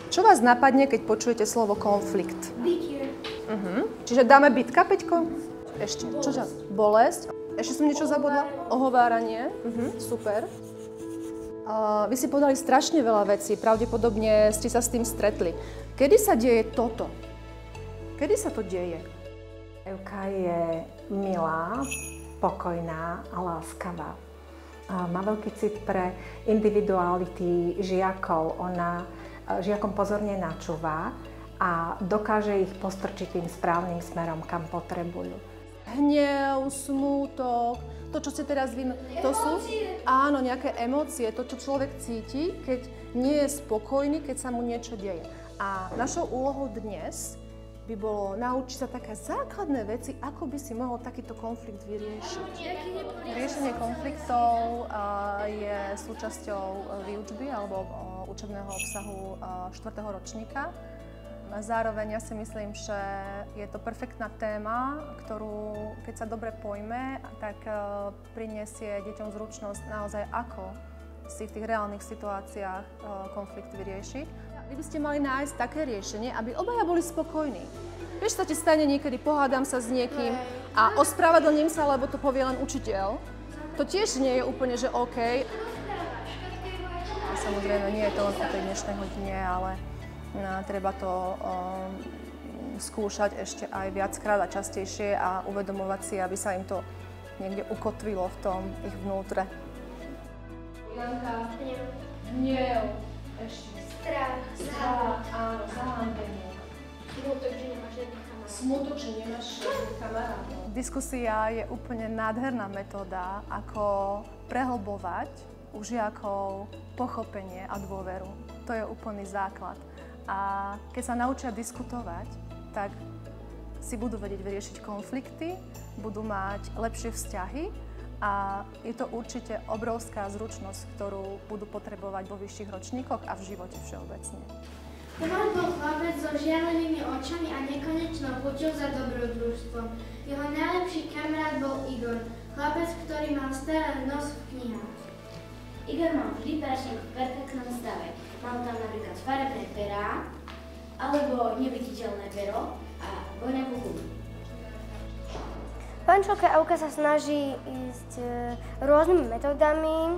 Čo vás napadne, keď počujete slovo konflikt? Bitie. Čiže dáme bitka, Peťko? Ešte. Čože? Bolesť. Ešte som niečo zabudla? Ohováranie. Super. Vy si povedali strašne veľa vecí, pravdepodobne ste sa s tým stretli. Kedy sa deje toto? Kedy sa to deje? Evka je milá, pokojná a láskavá. Má veľký cit pre individuality žiakov. Ona žiakom pozorne načúva a dokáže ich postrčiť tým správnym smerom, kam potrebujú. Hnev, smútok, to, čo ste teraz to sú áno, nejaké emócie, to, čo človek cíti, keď nie je spokojný, keď sa mu niečo deje. A našou úlohou dnes by bolo naučiť sa také základné veci, ako by si mohol takýto konflikt vyriešiť. Riešenie konfliktov je súčasťou výučby alebo učebného obsahu 4. ročníka. Zároveň ja si myslím, že je to perfektná téma, ktorú, keď sa dobre pojme, tak prinesie deťom zručnosť naozaj, ako si v tých reálnych situáciách konflikt vyriešiť. Vy by ste mali nájsť také riešenie, aby obaja boli spokojní. Vieš, sa ti stane niekedy, pohádam sa s niekým a ospravedlním sa, lebo to povie len učiteľ. To tiež nie je úplne, že OK. A samozrejme, nie je to len o tej dnešnej hodine, ale treba to skúšať ešte aj viackrát a častejšie a uvedomovať si, aby sa im to niekde ukotvilo v tom ich vnútre. Janka. Hnev. Ešte. Strach. Áno, zahambenie. Smutok, že nemáš žiadnych kamarátov. Smutok, že nemáš žiadnych kamarátov. Diskusia je úplne nádherná metóda, ako prehlbovať u žiakov pochopenie a dôveru. To je úplný základ. A keď sa naučia diskutovať, tak si budú vedieť vyriešiť konflikty, budú mať lepšie vzťahy a je to určite obrovská zručnosť, ktorú budú potrebovať vo vyšších ročníkoch a v živote všeobecne. Tomáš bol chlapec so žialenými očami a nekonečnou chuťou za dobrodružstvom. Jeho najlepší kamarát bol Igor, chlapec, ktorý mal starý nos v knihách. Igor mal vždy prášnik v perfektnom stave. Mal tam napríklad farebné perá, alebo neviditeľné pero a voňavú hubu. Pančelka Evka sa snaží ísť rôznymi metódami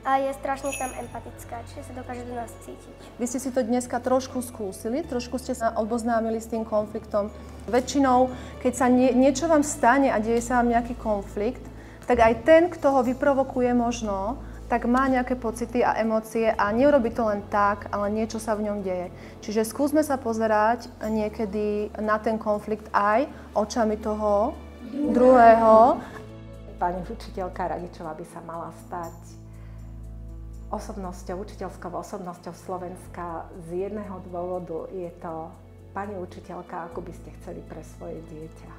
a je strašne tam empatická, čiže sa dokáže do nás cítiť. Vy ste si to dneska trošku skúsili, trošku ste sa oboznámili s tým konfliktom. Väčšinou, keď sa niečo vám stane a deje sa vám nejaký konflikt, tak aj ten, kto ho vyprovokuje možno, tak má nejaké pocity a emócie a neurobi to len tak, ale niečo sa v ňom deje. Čiže skúsme sa pozerať niekedy na ten konflikt aj očami toho druhého. Pani učiteľka Radičová by sa mala stať učiteľskou osobnosťou Slovenska z jedného dôvodu. Je to pani učiteľka, ako by ste chceli pre svoje dieťa.